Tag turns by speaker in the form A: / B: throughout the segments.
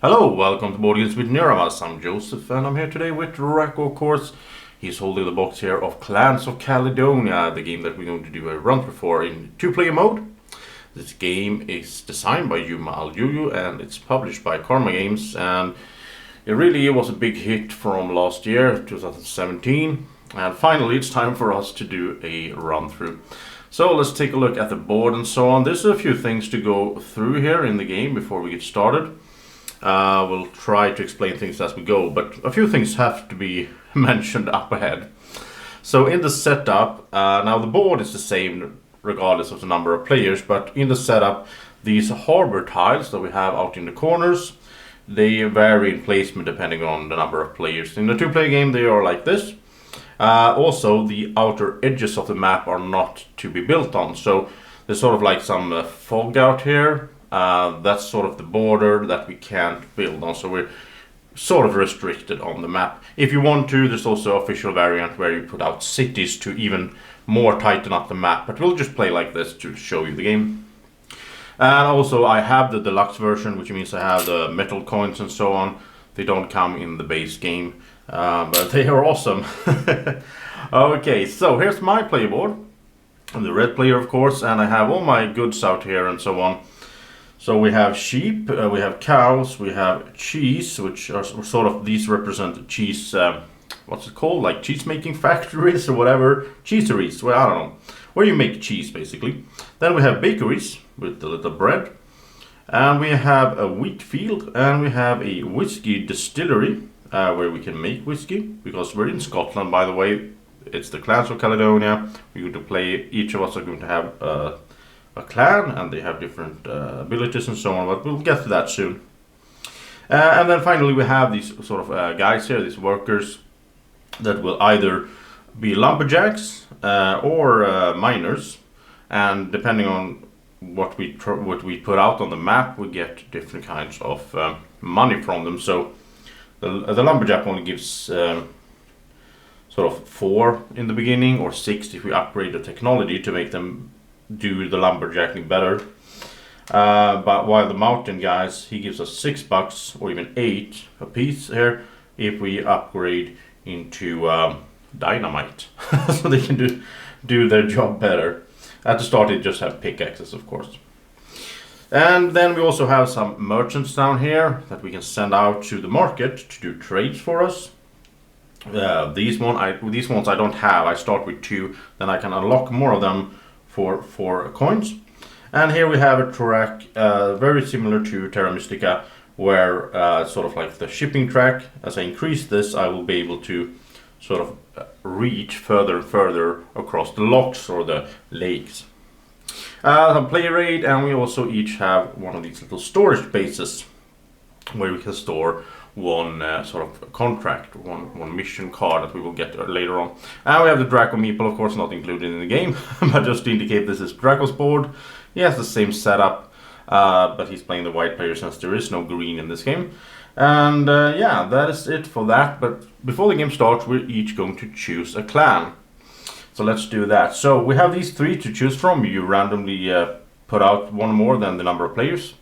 A: Hello, welcome to Board Games with Niramas. I'm Joseph and I'm here today with Drako, of course. He's holding the box here of Clans of Caledonia, the game that we're going to do a run-through for in two-player mode. This game is designed by Juma Al-JouJou and it's published by Karma Games, and it really was a big hit from last year, 2017. And finally it's time for us to do a run-through. So let's take a look at the board and so on. There's a few things to go through here in the game before we get started. We'll try to explain things as we go, but a few things have to be mentioned up ahead. So in the setup, now the board is the same regardless of the number of players, but in the setup, these harbor tiles that we have out in the corners, they vary in placement depending on the number of players. In the two-player game, they are like this. Also, the outer edges of the map are not to be built on, so there's sort of like some fog out here. That's sort of the border that we can't build on, so we're sort of restricted on the map. If you want to, there's also an official variant where you put out cities to even more tighten up the map, but we'll just play like this to show you the game. And also I have the deluxe version, which means I have the metal coins and so on. They don't come in the base game, but they are awesome. Okay, so here's my playboard. I'm the red player, of course, and I have all my goods out here and so on. So we have sheep, we have cows, we have cheese, which are sort of, these represent cheese, what's it called, like cheese making factories or whatever, cheeseries, well I don't know, where you make cheese basically. Then we have bakeries with the little bread, and we have a wheat field, and we have a whiskey distillery where we can make whiskey, because we're in Scotland, by the way. It's the Clans of Caledonia. We're going to play, each of us are going to have a clan, and they have different abilities and so on, but we'll get to that soon. And then finally we have these sort of guys here, these workers, that will either be lumberjacks or miners, and depending on what we put out on the map, we get different kinds of money from them. So the lumberjack only gives sort of 4 in the beginning, or 6 if we upgrade the technology to make them do the lumberjacking better. But while the mountain guys, he gives us $6 or even 8 a piece here if we upgrade into dynamite, so they can do their job better. At the start they just have pickaxes, of course. And then we also have some merchants down here that we can send out to the market to do trades for us. These ones I don't have. I start with 2, then I can unlock more of them for coins. And here we have a track very similar to Terra Mystica, where sort of like the shipping track, as I increase this, I will be able to sort of reach further and further across the locks or the lakes. Some player aid, and we also each have one of these little storage bases where we can store one sort of contract, one mission card that we will get later on. And we have the Drako meeple, of course, not included in the game, but just to indicate this is Drako's board. He has the same setup, but he's playing the white player since there is no green in this game. And yeah, that is it for that. But before the game starts, we're each going to choose a clan. So let's do that. So we have these 3 to choose from. You randomly put out one more than the number of players.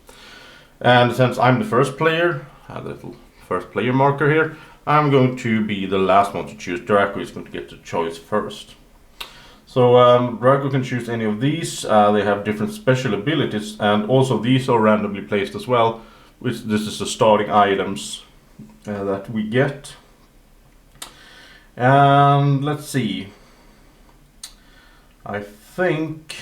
A: And since I'm the first player, I have a little first player marker here, I'm going to be the last one to choose. Drako is going to get the choice first. So Drako can choose any of these. They have different special abilities, and also these are randomly placed as well, which this is the starting items that we get. And let's see, I think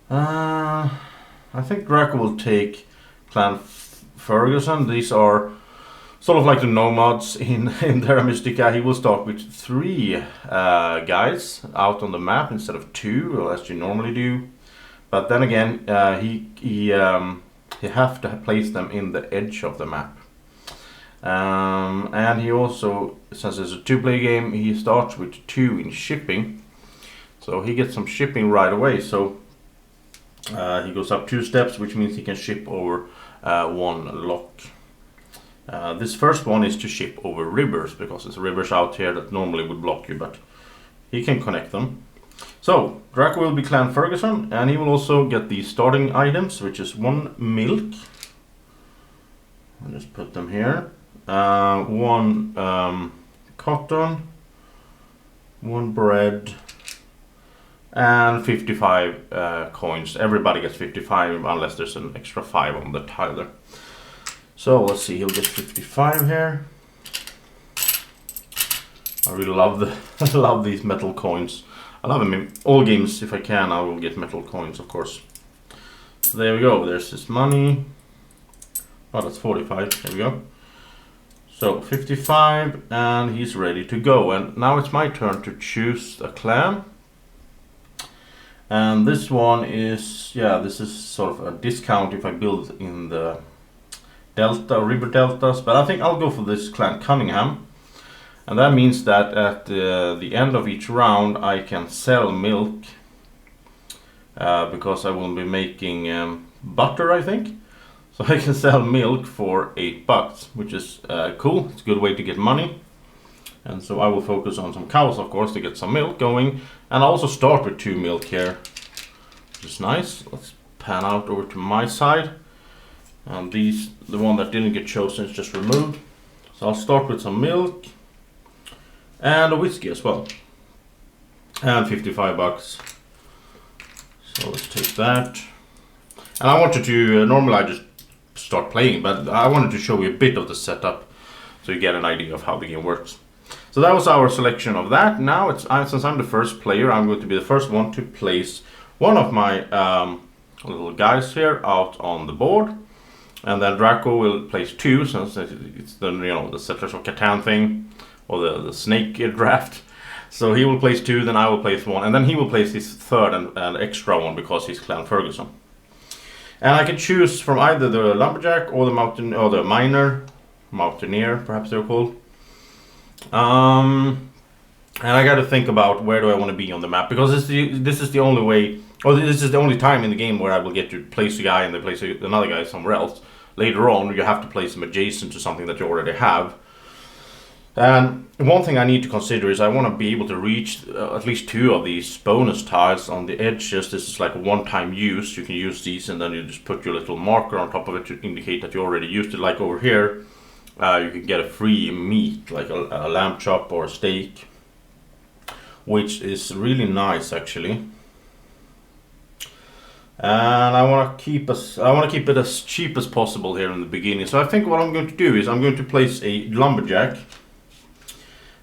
A: Drako will take Clan Ferguson. These are sort of like the nomads in Terra Mystica. He will start with 3 guys out on the map instead of 2, as you normally do. But then again, he have to place them in the edge of the map. And he also, since it's a 2-player game, he starts with 2 in shipping. So he gets some shipping right away. So he goes up 2 steps, which means he can ship over 1 lock. This first one is to ship over rivers, because there's rivers out here that normally would block you, but he can connect them. So Drako will be Clan Ferguson, and he will also get the starting items, which is 1 milk, I'll just put them here. 1 cotton, 1 bread, and 55 coins. Everybody gets 55 unless there's an extra 5 on the tile there. So let's see, he'll get 55 here. I really love love these metal coins. I love them in all games. If I can, I will get metal coins, of course. So there we go. There's his money. Oh, that's 45. There we go. So 55, and he's ready to go. And now it's my turn to choose a clan. And this one is, yeah, this is sort of a discount if I build in the Delta, river deltas. But I think I'll go for this clan Cunningham. And that means that at the end of each round I can sell milk because I will be making butter, I think. So I can sell milk for $8, which is cool. It's a good way to get money. And so I will focus on some cows, of course, to get some milk going. And I also start with 2 milk here, which is nice. Let's pan out over to my side. And these, the one that didn't get chosen is just removed. So I'll start with some milk. And a whiskey as well. And $55. So let's take that. And I wanted to, normally I just start playing, but I wanted to show you a bit of the setup so you get an idea of how the game works. So that was our selection of that. Now, since I'm the first player, I'm going to be the first one to place one of my little guys here out on the board. And then Drako will place 2, since it's the, the Settlers of Catan thing. Or the snake draft. So he will place 2, then I will place 1, and then he will place his third and extra one because he's Clan Ferguson. And I can choose from either the lumberjack or the mountain or the mountaineer, perhaps they're called. And I got to think about where do I want to be on the map, because this is the only way, or this is the only time in the game where I will get to place a guy and then place another guy somewhere else. Later on, you have to place them adjacent to something that you already have. And one thing I need to consider is I want to be able to reach at least 2 of these bonus tiles on the edges. This is like a one-time use. You can use these and then you just put your little marker on top of it to indicate that you already used it. Like over here, you can get a free meat, like a lamb chop or a steak, which is really nice actually. And I want to keep it as cheap as possible here in the beginning. So I think what I'm going to do is I'm going to place a lumberjack.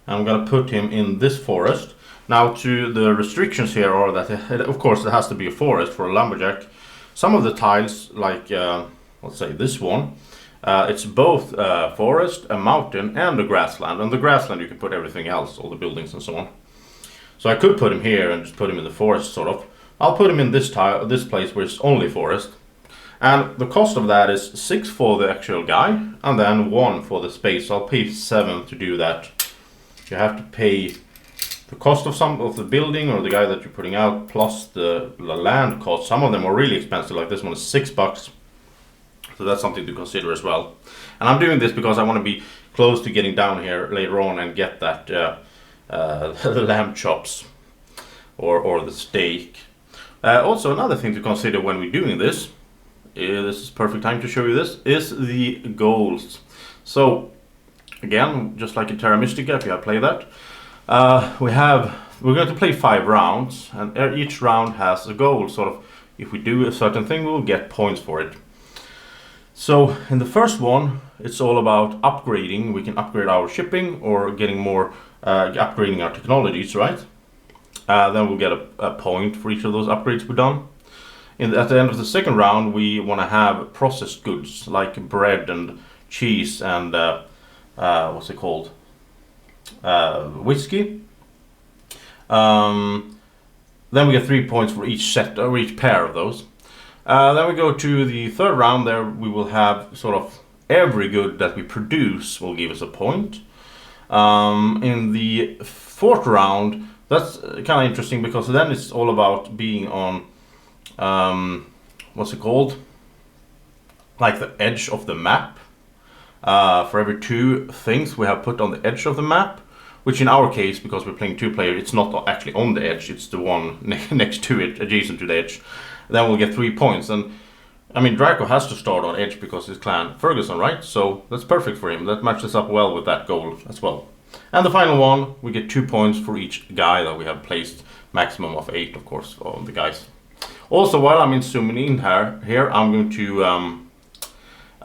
A: I'm going to put him in this forest. Now, to the restrictions here are that, of course, it has to be a forest for a lumberjack. Some of the tiles, like, let's say this one, it's both forest, a mountain, and a grassland. On the grassland, you can put everything else, all the buildings and so on. So I could put him here and just put him in the forest, sort of. I'll put him in this place where it's only forest. And the cost of that is 6 for the actual guy, and then 1 for the space. So I'll pay 7 to do that. You have to pay the cost of some of the building or the guy that you're putting out, plus the land cost. Some of them are really expensive, like this one is $6. So that's something to consider as well. And I'm doing this because I want to be close to getting down here later on and get that the lamb chops or the steak. Also, another thing to consider when we're doing this is perfect time to show you this, is the goals. So again, just like in Terra Mystica, if you have played that, we're going to play 5 rounds, and each round has a goal. Sort of, if we do a certain thing, we'll get points for it. So in the first one, it's all about upgrading. We can upgrade our shipping or getting more, upgrading our technologies, right? Then we'll get a point for each of those upgrades we've done. At the end of the second round, we want to have processed goods like bread and cheese and what's it called? Whiskey. Then we get 3 points for each set or each pair of those. Then we go to the third round. There we will have sort of every good that we produce will give us a point. In the fourth round, that's kind of interesting because then it's all about being on what's it called? Like the edge of the map. For every 2 things we have put on the edge of the map, which in our case, because we're playing 2-player, it's not actually on the edge, it's the one next to it, adjacent to the edge. Then we'll get 3 points. And I mean, Drako has to start on edge because his clan Ferguson, right? So that's perfect for him. That matches up well with that goal as well. And the final one, we get 2 points for each guy that we have placed. Maximum of 8, of course, on the guys. Also, while I'm zooming in here, I'm going to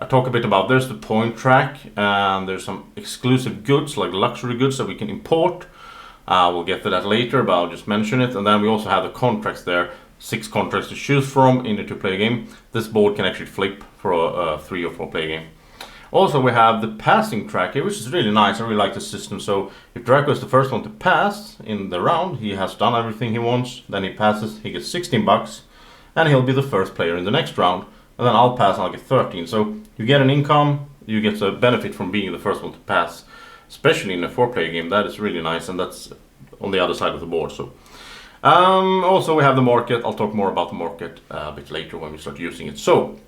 A: talk a bit about, there's the point track, and there's some exclusive goods, like luxury goods that we can import. We'll get to that later, but I'll just mention it. And then we also have the contracts there. 6 contracts to choose from in a 2-player game. This board can actually flip for a 3 or 4 player game. Also, we have the passing track here, which is really nice. I really like the system. So if Drako is the first one to pass in the round, he has done everything he wants. Then he passes, he gets 16 bucks, and he'll be the first player in the next round. And then I'll pass and I'll get 13. So you get an income, you get a benefit from being the first one to pass. Especially in a 4-player game, that is really nice, and that's on the other side of the board. So also we have the market. I'll talk more about the market a bit later when we start using it. So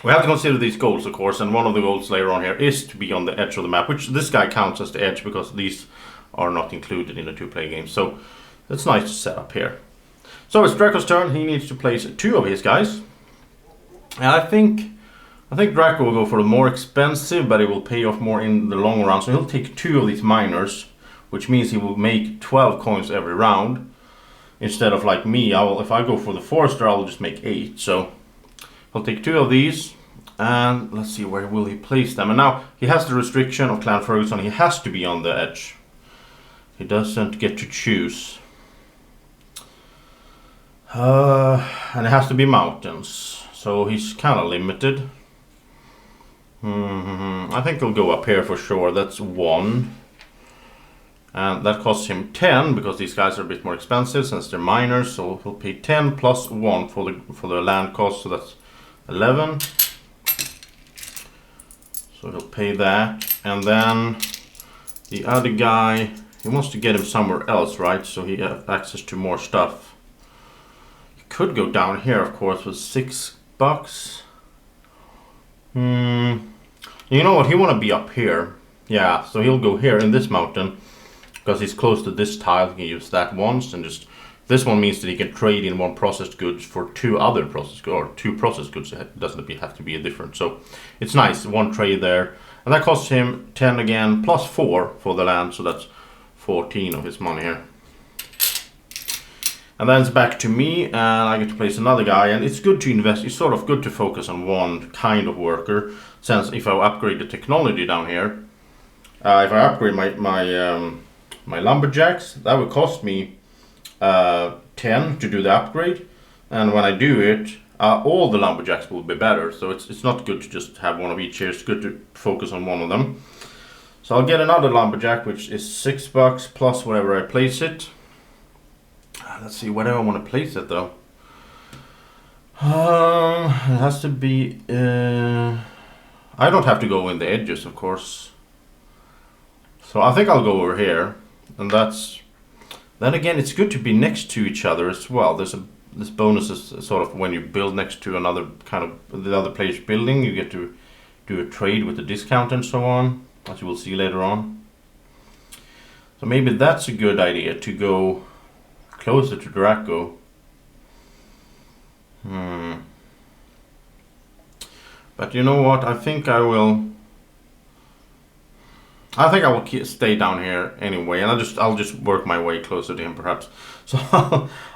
A: we have to consider these goals, of course, and one of the goals later on here is to be on the edge of the map, which this guy counts as the edge because these are not included in a 2-player game. So it's nice to set up here. So it's Draco's turn. He needs to place 2 of his guys, and I think Drako will go for the more expensive, but it will pay off more in the long run. So he'll take 2 of these miners, which means he will make 12 coins every round. Instead of like me, if I go for the forester, I'll just make 8. So he'll take 2 of these, and let's see, where will he place them? And now he has the restriction of Clan Ferguson. He has to be on the edge. He doesn't get to choose. And it has to be mountains. So he's kind of limited. I think he'll go up here for sure. That's 1. And that costs him 10 because these guys are a bit more expensive since they're miners. So he'll pay 10 plus 1 for the land cost. So that's 11. So he'll pay that. And then the other guy, he wants to get him somewhere else, right? So he has access to more stuff. He could go down here, of course, with 6 bucks. You know what? He want to be up here. Yeah, so he'll go here in this mountain because he's close to this tile. He can use that once, and just this one means that he can trade in 1 processed goods for 2 other processed goods, or 2 processed goods. It doesn't have to be a different. So it's nice, 1 trade there, and that costs him 10 again plus 4 for the land. So that's 14 of his money here. And then it's back to me, and I get to place another guy. And it's good to invest. It's sort of good to focus on one kind of worker, since if I upgrade the technology down here, if I upgrade my lumberjacks, that would cost me 10 to do the upgrade. And when I do it, all the lumberjacks will be better. So it's not good to just have 1 of each here. It's good to focus on 1 of them. So I'll get another lumberjack, which is 6 bucks plus whatever I place it. Let's see, where do I want to place it though? It has to be... I don't have to go in the edges, of course. So I think I'll go over here. And that's... Then again, it's good to be next to each other as well. This bonus is sort of when you build next to another kind of... the other player's building, you get to do a trade with a discount and so on, as you will see later on. So maybe that's a good idea, to go closer to Drako. But you know what? I think I will stay down here anyway, and I'll just work my way closer to him, perhaps. So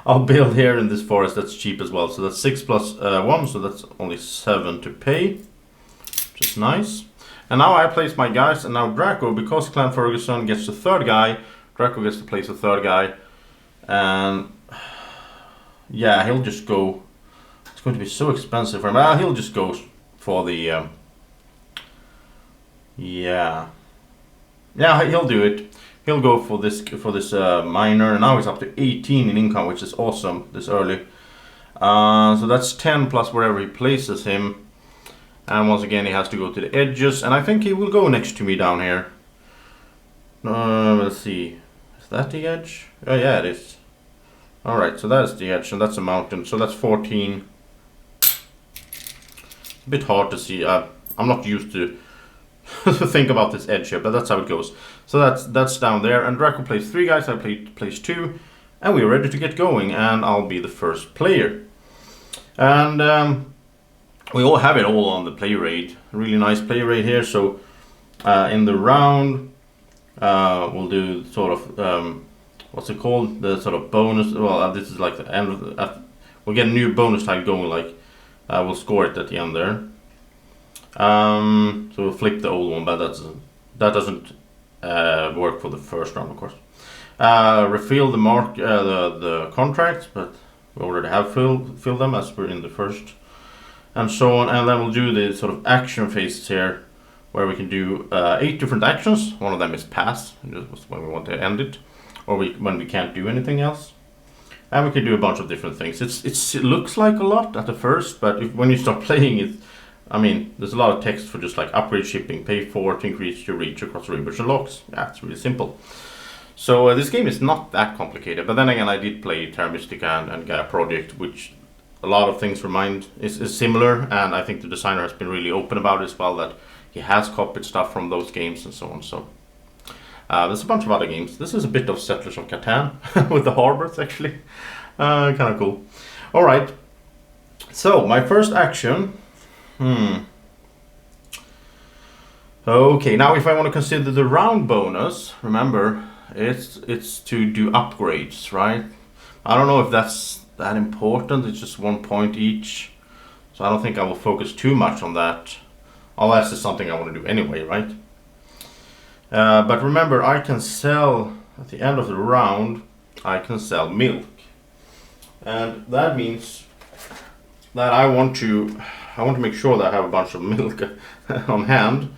A: I'll build here in this forest. That's cheap as well. So that's 6 plus 1, so that's only 7 to pay, which is nice. And now I place my guys, and now Drako, because Clan Ferguson gets the 3rd guy, Drako gets to place the 3rd guy, and yeah, he'll just go. It's going to be so expensive for him. He'll just go for the yeah, he'll do it. He'll go for this miner, and now he's up to 18 in income, which is awesome this early. So that's 10 plus wherever he places him, and once again he has to go to the edges, and I think he will go next to me down here. Let's see, is that the edge? Oh yeah, it is. Alright, so that's the edge, and that's a mountain, so that's 14. A bit hard to see. I'm not used to think about this edge here, but that's how it goes. So that's down there, and Drako plays 3 guys, I plays 2, and we're ready to get going, and I'll be the first player. And we all have it all on the play rate. Really nice play rate here. So in the round, we'll do sort of what's it called? The sort of bonus. Well, this is like the end of the. We'll get a new bonus tile going. Like we'll score it at the end there. So we'll flip the old one, but that doesn't work for the first round, of course. Refill the contracts, but we already have filled them as we're in the first, and so on. And then we'll do the sort of action phases here, where we can do 8 different actions. One of them is pass, just when we want to end it, or when we can't do anything else. And we can do a bunch of different things. It looks like a lot at the first, but when you start playing it, I mean, there's a lot of text for just like upgrade shipping, pay for to increase your reach across rivers and locks. Yeah, it's really simple. So this game is not that complicated, but then again, I did play Terra Mystica and Gaia Project, which a lot of things is similar, and I think the designer has been really open about it as well, that he has copied stuff from those games and so on. So there's a bunch of other games. This is a bit of Settlers of Catan with the harbors, actually. Kind of cool. All right. So my first action. Okay, now if I want to consider the round bonus, remember, it's to do upgrades, right? I don't know if that's that important. It's just 1 point each, so I don't think I will focus too much on that, unless it's something I want to do anyway, right? But remember, I can sell at the end of the round. I can sell milk, and that means that I want to make sure that I have a bunch of milk on hand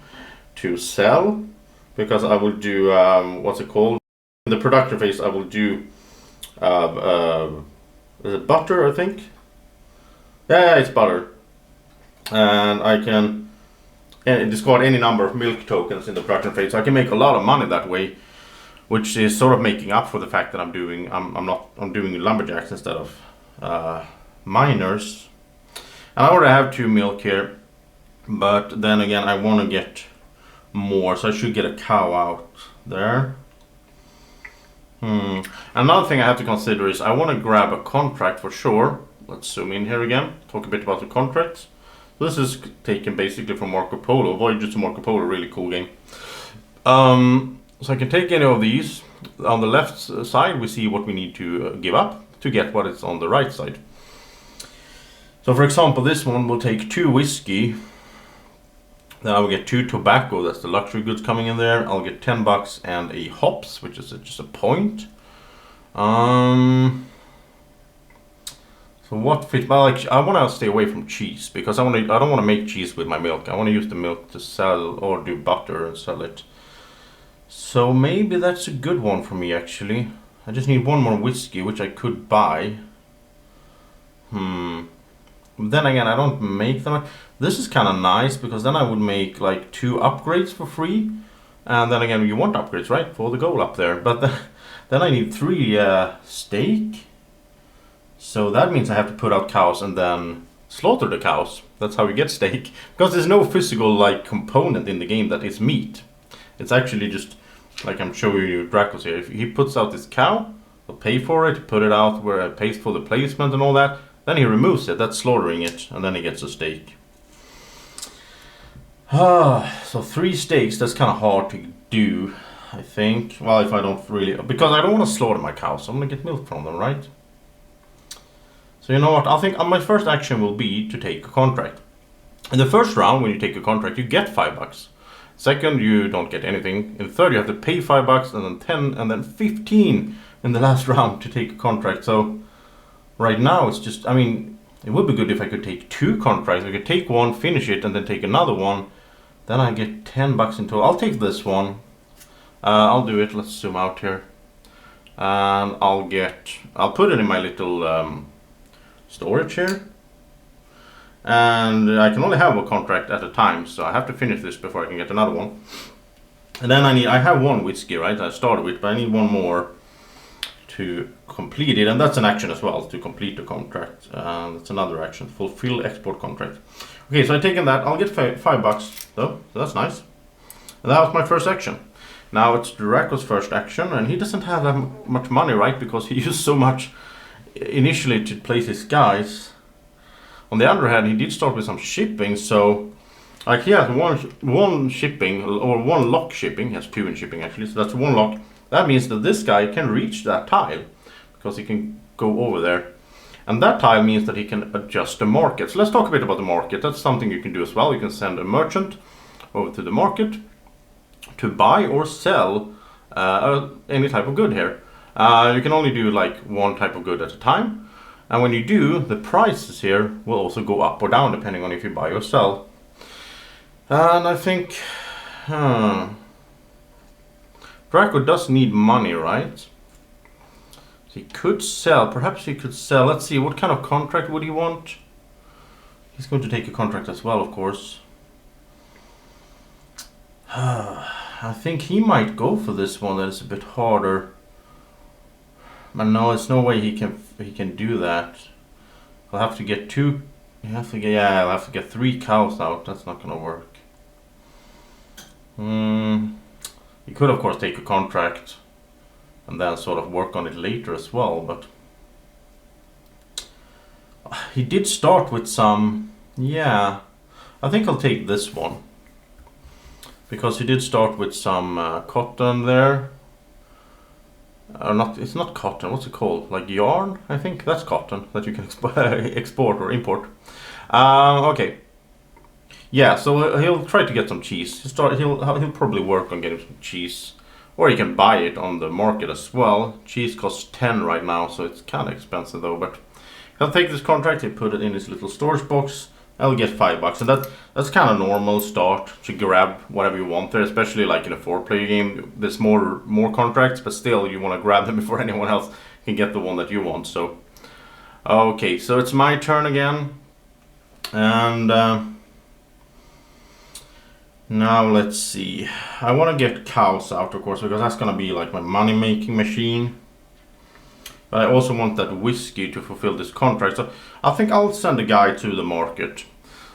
A: to sell, because I will do what's it called? In the production phase, I will do is it butter, I think? Yeah, it's butter, and I can discard any number of milk tokens in the production phase. So I can make a lot of money that way, which is sort of making up for the fact that I'm doing lumberjacks instead of miners. And I already have 2 milk here, but then again, I want to get more, so I should get a cow out there. Another thing I have to consider is I want to grab a contract for sure. Let's zoom in here again, talk a bit about the contracts. So this is taken basically from Marco Polo. Voyages to Marco Polo, really cool game. So I can take any of these. On the left side, we see what we need to give up to get what is on the right side. So for example, this one will take 2 whiskey. Then I will get 2 tobacco, that's the luxury goods coming in there. I'll get $10 and a hops, which is just a point. So what fit? Well, I want to stay away from cheese, because I don't want to make cheese with my milk. I want to use the milk to sell or do butter and sell it. So maybe that's a good one for me, actually. I just need 1 more whiskey, which I could buy. Then again, I don't make them. This is kind of nice, because then I would make like 2 upgrades for free. And then again, you want upgrades, right? For the goal up there. But then I need 3 steak. So that means I have to put out cows and then slaughter the cows. That's how you get steak. Because there's no physical like component in the game that is meat. It's actually just, like I'm showing you Draco's here. If he puts out this cow, he'll pay for it, put it out where it pays for the placement and all that. Then he removes it, that's slaughtering it, and then he gets a steak. So 3 steaks, that's kind of hard to do, I think. Well, if I don't really, because I don't want to slaughter my cows, I'm going to get milk from them, right? So you know what, I think my first action will be to take a contract. In the first round, when you take a contract, you get $5. Second, you don't get anything. In the third, you have to pay $5, and then 10, and then 15 in the last round to take a contract. So right now, it's just, I mean, it would be good if I could take 2 contracts. I could take one, finish it, and then take another one. Then I get $10 in total. I'll take this one. I'll do it. Let's zoom out here. And I'll put it in my little storage here. And I can only have a contract at a time, so I have to finish this before I can get another one. And then I have 1 whiskey, right? I started with, but I need 1 more to complete it, and that's an action as well, to complete the contract. That's another action, fulfill export contract. Okay, so I've taken that. I'll get $5 though, so that's nice. And that was my first action. Now it's Draco's first action, and he doesn't have that much money, right? Because he used so much initially to place his guys. On the other hand, he did start with some shipping, so like he has one shipping, or one lock shipping. He has 2 in shipping actually, so that's 1 lock. That means that this guy can reach that tile because he can go over there. And that tile means that he can adjust the market. So let's talk a bit about the market. That's something you can do as well. You can send a merchant over to the market to buy or sell any type of good here. You can only do like 1 type of good at a time. And when you do, the prices here will also go up or down depending on if you buy or sell. And I think Drako does need money, right? He could sell, perhaps he could sell. Let's see, what kind of contract would he want? He's going to take a contract as well, of course. I think he might go for this one that is a bit harder. But no, there's no way he can do that. I'll have to get 2. I'll have to get 3 cows out. That's not gonna work. He could of course take a contract and then sort of work on it later as well, but he did start with some. Yeah, I think I'll take this one because he did start with some cotton there. It's not cotton. What's it called? Like yarn? I think that's cotton that you can export or import. Okay. Yeah, so he'll try to get some cheese. He'll probably work on getting some cheese. Or you can buy it on the market as well. Cheese costs 10 right now, so it's kind of expensive though. But he'll take this contract, he'll put it in his little storage box. I'll get $5, and that's kind of normal start to grab whatever you want there. Especially like in a 4-player game, there's more contracts, but still you want to grab them before anyone else can get the one that you want. So okay, so it's my turn again, and now let's see. I want to get cows out, of course, because that's gonna be like my money-making machine. But I also want that whiskey to fulfill this contract. So I think I'll send a guy to the market.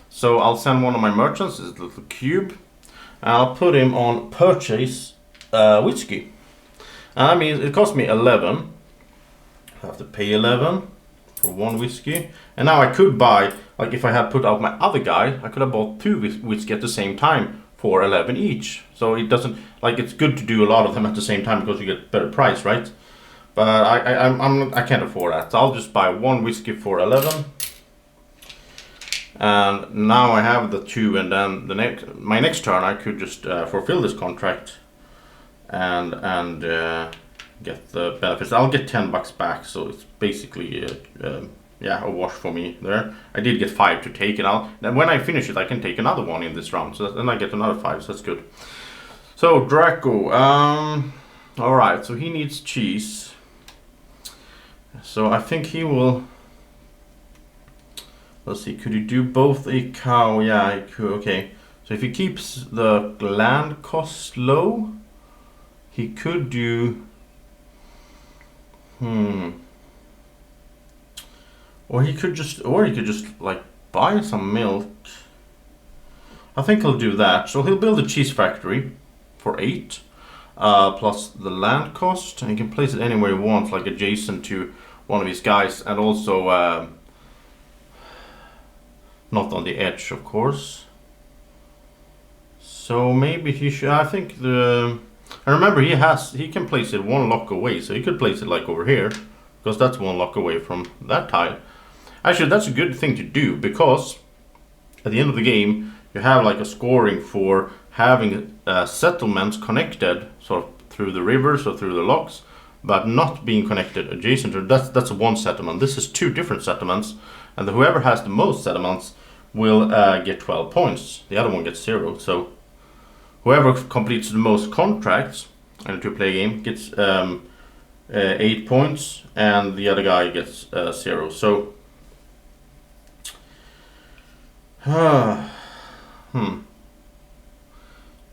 A: So I'll send one of my merchants, this little cube, and I'll put him on purchase whiskey. And that means it cost me 11. I have to pay 11 for 1 whiskey. And now I could buy, like if I had put out my other guy, I could have bought 2 whiskey at the same time for 11 each. So it doesn't, like it's good to do a lot of them at the same time because you get better price, right? But I can't afford that. So I'll just buy 1 whiskey for 11. And now I have the 2, and then my next turn I could just fulfill this contract and get the benefits. I'll get $10 back, so it's basically a wash for me there. I did get 5 to take, and then when I finish it I can take another one in this round. So then I get another 5, so that's good. So Drako, all right, so he needs cheese. So I think he will. Let's see, could he do both a cow? Yeah, he could. Okay, so if he keeps the land cost low, he could do. Or he could just like buy some milk. I think he'll do that. So he'll build a cheese factory for 8, plus the land cost, and he can place it anywhere he wants, like adjacent to one of his guys, and also not on the edge, of course. So maybe he should. I think I remember he can place it 1 lock away, so he could place it like over here, because that's 1 lock away from that tile. Actually, that's a good thing to do, because at the end of the game you have like a scoring for having settlements connected sort of through the rivers or through the locks, but not being connected adjacent to. That's 1 settlement. This is 2 different settlements, and whoever has the most settlements will get 12 points. The other one gets 0. So whoever completes the most contracts in a 2-player game gets 8 points, and the other guy gets 0. So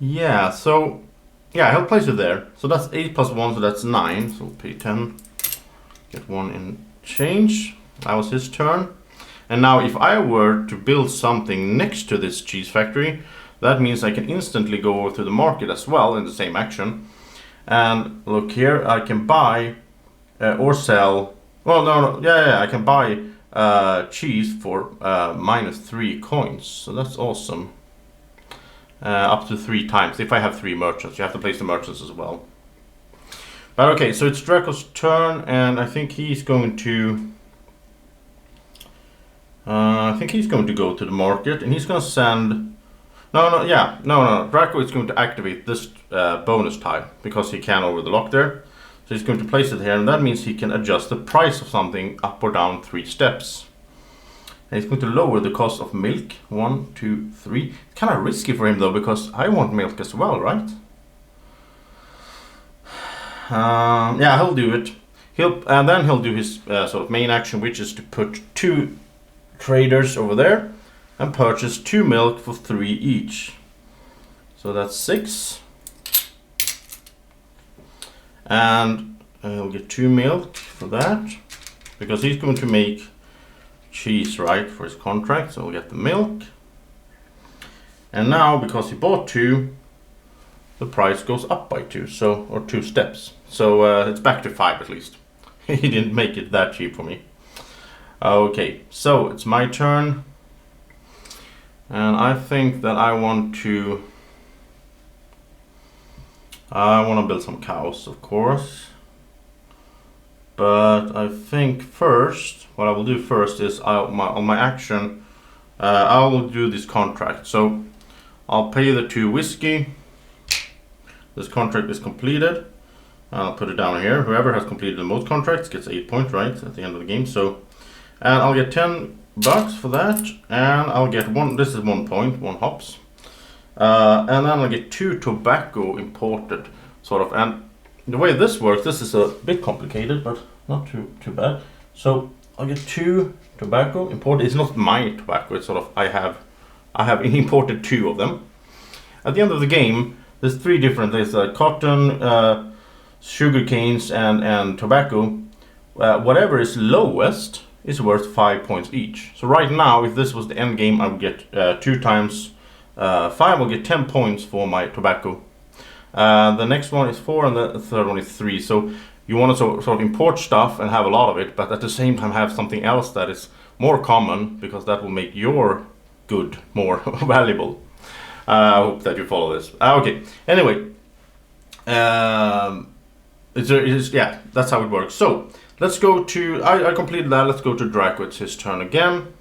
A: yeah, so yeah, he'll place it there. So that's 8 plus 1, so that's 9. So we'll pay 10, get 1 in change. That was his turn. And now if I were to build something next to this cheese factory, that means I can instantly go over to the market as well in the same action. And look here, I can buy or sell. Well, no, yeah, I can buy cheese for -3 coins. So that's awesome. Up to 3 times. If I have 3 merchants, you have to place the merchants as well. But okay, so it's Draco's turn, and I think he's going to... go to the market, and he's going to send... No, Draco is going to activate this bonus tile, because he can over the lock there. So he's going to place it here, and that means he can adjust the price of something up or down 3 steps. And he's going to lower the cost of milk. 1, 2, 3. It's kind of risky for him though, because I want milk as well, right? Yeah, he'll do it. And then he'll do his sort of main action, which is to put 2 traders over there and purchase 2 milk for 3 each. So that's 6. And he'll get 2 milk for that, because he's going to make cheese, right, for his contract. So we'll get the milk. And now, because he bought 2, the price goes up by 2, so, or 2 steps. So it's back to 5 at least. He didn't make it that cheap for me. Okay, so it's my turn. And I think that I want to build some cows, of course. But I think first, what I will do first is on my action, I will do this contract. So I'll pay the 2 whiskey. This contract is completed. I'll put it down here. Whoever has completed the most contracts gets 8 points, right, at the end of the game. So, and I'll get 10 bucks for that, and I'll get 1. This is 1 point, 1 hops, and then I'll get 2 tobacco imported, sort of. And the way this works, this is a bit complicated, but not too bad. So I'll get 2 tobacco imported. It's not my tobacco. It's sort of I have imported 2 of them. At the end of the game, there's 3 different. There's cotton, sugar canes, and tobacco. Whatever is lowest is worth 5 points each. So right now, if this was the end game, I would get 2 times 5. I'll get 10 points for my tobacco. The next one is 4, and the third one is 3. So you want to sort of import stuff and have a lot of it, but at the same time have something else that is more common, because that will make your good more valuable. I hope that you follow this. Okay. Anyway, yeah, that's how it works. So let's go to. I completed that. Let's go to Draco. It's his turn again.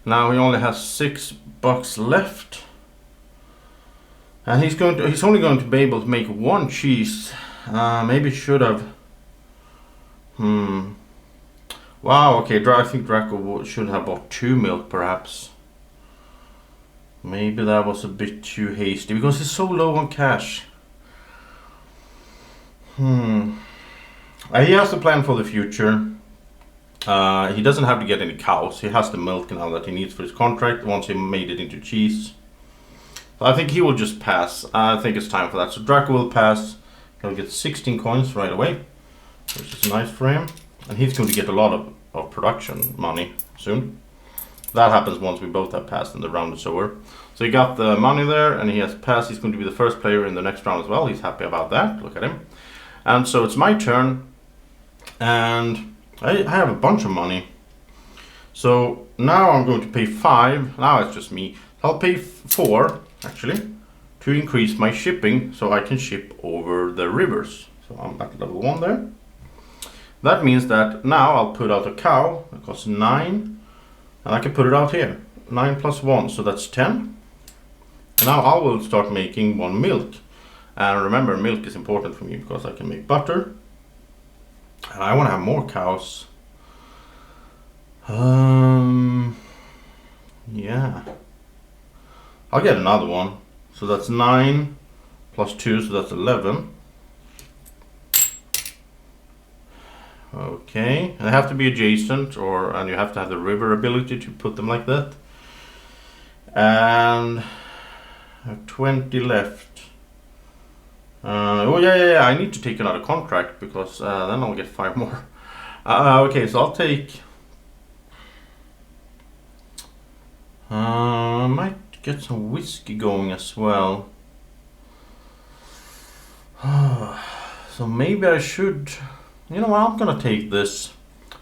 A: Now he only has 6 bucks left, and he's only going to be able to make 1 cheese. Maybe should have. Wow. Okay. I think Draco should have bought 2 milk, perhaps. Maybe that was a bit too hasty, because he's so low on cash. He has a plan for the future. He doesn't have to get any cows. He has the milk now that he needs for his contract once he made it into cheese. So I think he will just pass. I think it's time for that. So Draco will pass. He'll get 16 coins right away, which is nice for him. And he's going to get a lot of production money soon. That happens once we both have passed and the round is over. So he got the money there, and he has passed. He's going to be the first player in the next round as well. He's happy about that. Look at him. And so it's my turn, and I have a bunch of money. So now I'm going to pay 5. Now it's just me. I'll pay 4 actually to increase my shipping, so I can ship over the rivers. So I'm at level 1 there. That means that now I'll put out a cow. It costs 9. And I can put it out here. 9 plus 1, so that's 10. And now I will start making 1 milk. And remember, milk is important for me, because I can make butter. And I want to have more cows. Yeah. I'll get another one. So that's 9 plus 2, so that's 11. Okay, and they have to be adjacent, and you have to have the river ability to put them like that. And I have 20 left. Oh yeah, I need to take another contract, because then I'll get 5 more. Okay, so I'll take. I might get some whiskey going as well. So maybe I should. You know what, I'm gonna take this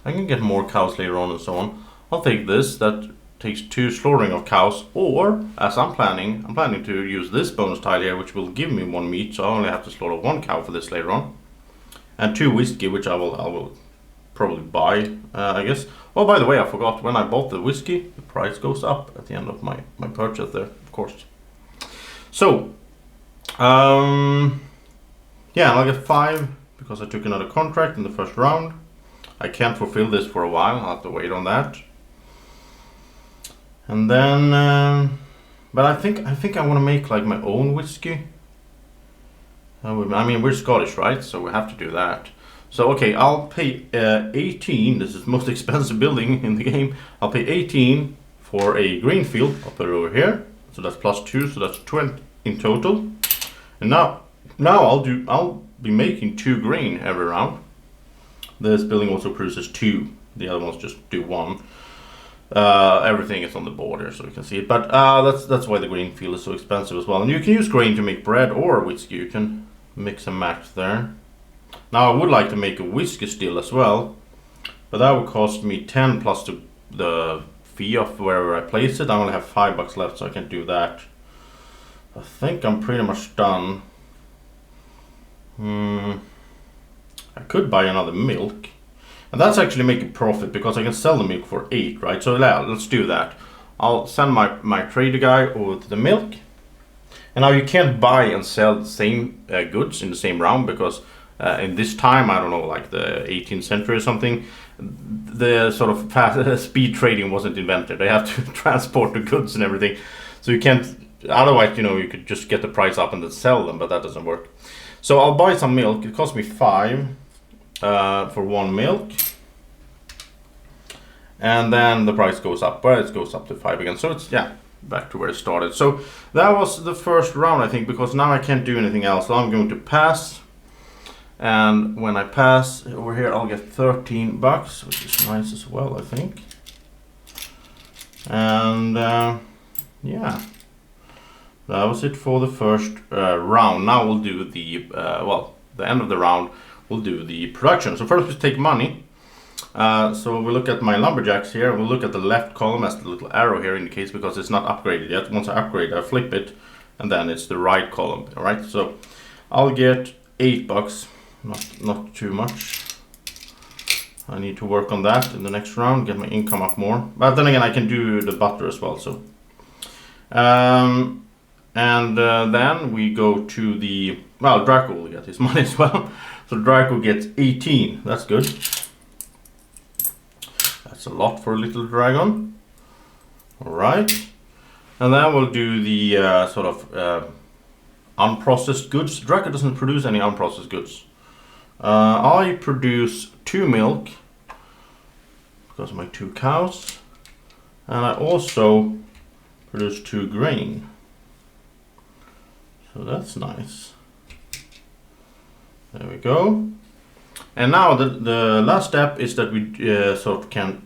A: I can get more cows later on and so on. I'll take this. That takes 2 slaughtering of cows, or as I'm planning to use this bonus tile here, which will give me 1 meat, so I only have to slaughter 1 cow for this later on, and 2 whiskey, which I will probably buy, I guess. Oh, by the way, I forgot, when I bought the whiskey, the price goes up at the end of my purchase there, of course. So, yeah, I'll get 5 because I took another contract in the first round. I can't fulfill this for a while. I'll have to wait on that. And then, but I think I want to make like my own whiskey. I mean, we're Scottish, right? So we have to do that. So okay, I'll pay 18. This is the most expensive building in the game. I'll pay 18 for a green field. I'll put it over here. So that's +2. So that's 20 in total. And now I'll be making 2 grain every round. This building also produces 2. The other ones just do 1. Everything is on the board here, so you can see it. But that's why the grain field is so expensive as well. And you can use grain to make bread or whiskey. You can mix and match there. Now I would like to make a whiskey still as well, but that would cost me 10 plus the fee of wherever I place it. I only have $5 left, so I can do that. I think I'm pretty much done. I could buy another milk. And that's actually making profit because I can sell the milk for 8, right? So yeah, let's do that. I'll send my trader guy over to the milk. And now you can't buy and sell the same goods in the same round because in this time, I don't know, like the 18th century or something, the sort of fast speed trading wasn't invented. They have to transport the goods and everything. So you can't, otherwise, you know, you could just get the price up and then sell them, but that doesn't work. So I'll buy some milk. It cost me 5 for 1 milk. And then the price goes up, but it goes up to 5 again. So it's, yeah, back to where it started. So that was the first round, I think, because now I can't do anything else. So I'm going to pass. And when I pass over here, I'll get $13, which is nice as well, I think. And yeah, that was it for the first round. Now we'll do the, the end of the round, we'll do the production. So first we take money. So we look at my lumberjacks here. We'll look at the left column as the little arrow here indicates because it's not upgraded yet. Once I upgrade, I flip it, and then it's the right column. All right, so I'll get $8. Not too much. I need to work on that in the next round, get my income up more. But then again, I can do the butter as well. So, then we go to the, well, Drako will get his money as well. So Drako gets 18. That's good. That's a lot for a little dragon. All right. And then we'll do the sort of unprocessed goods. Drako doesn't produce any unprocessed goods. I produce 2 milk because of my 2 cows, and I also produce 2 grain. So that's nice. There we go. And now the last step is that we sort of can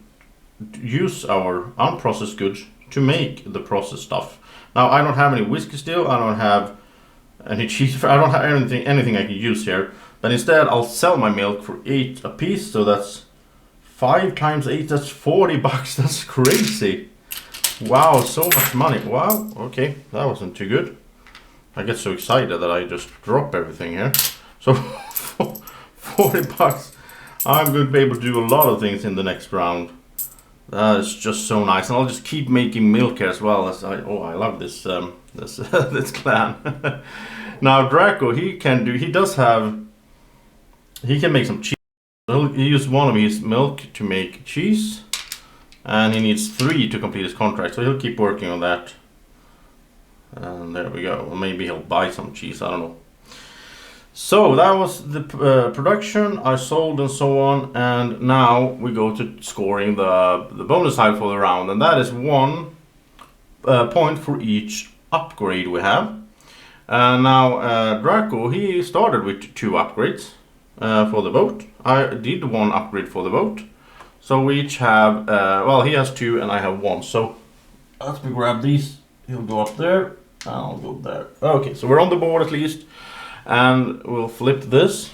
A: use our unprocessed goods to make the processed stuff. Now I don't have any whiskey still. I don't have any cheese. I don't have anything I can use here. But instead, I'll sell my milk for 8 a piece. So that's 5 times 8. That's $40. That's crazy. Wow, so much money. Wow. Okay, that wasn't too good. I get so excited that I just drop everything here. So $40. I'm going to be able to do a lot of things in the next round. That is just so nice, and I'll just keep making milk here as well. I love this this clan. Now Drako, he can make some cheese. He'll use 1 of his milk to make cheese, and he needs 3 to complete his contract. So he'll keep working on that. And there we go. Or maybe he'll buy some cheese. I don't know. So that was the production. I sold and so on, and now we go to scoring the bonus tile for the round, and that is 1 point for each upgrade we have. Now Drako, he started with 2 upgrades for the boat. I did 1 upgrade for the boat, so we each have well, he has 2 and I have 1. So let me grab these. He'll go up there, I'll go there. Okay, so we're on the board at least. And we'll flip this.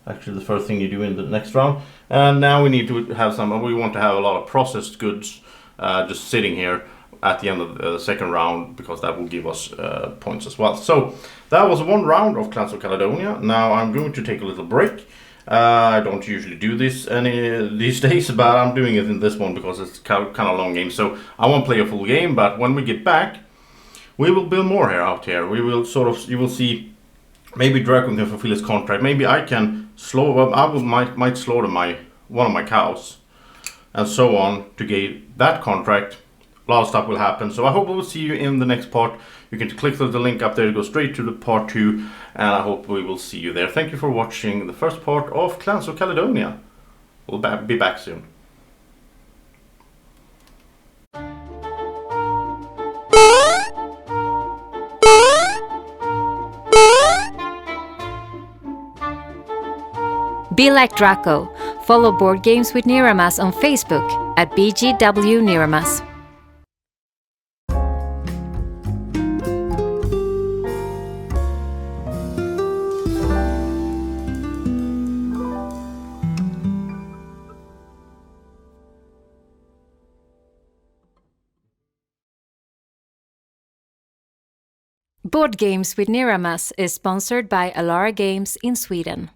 A: Actually, the first thing you do in the next round. And now we need to have some, we want to have a lot of processed goods just sitting here at the end of the second round, because that will give us points as well. So that was one round of Clans of Caledonia. Now I'm going to take a little break. I don't usually do this these days, but I'm doing it in this one because it's kind of a long game. So I won't play a full game, but when we get back, we will build more here out here. We will sort of, you will see, maybe Drako can fulfill his contract. Maybe I can might slaughter one of my cows, and so on, to get that contract. A lot of stuff will happen. So I hope we will see you in the next part. You can click the link up there to go straight to the part 2, and I hope we will see you there. Thank you for watching the first part of Clans of Caledonia. We'll be back soon.
B: Be like Drako. Follow Board Games with Niramas on Facebook at BGW Niramas. Board Games with Niramas is sponsored by Alara Games in Sweden.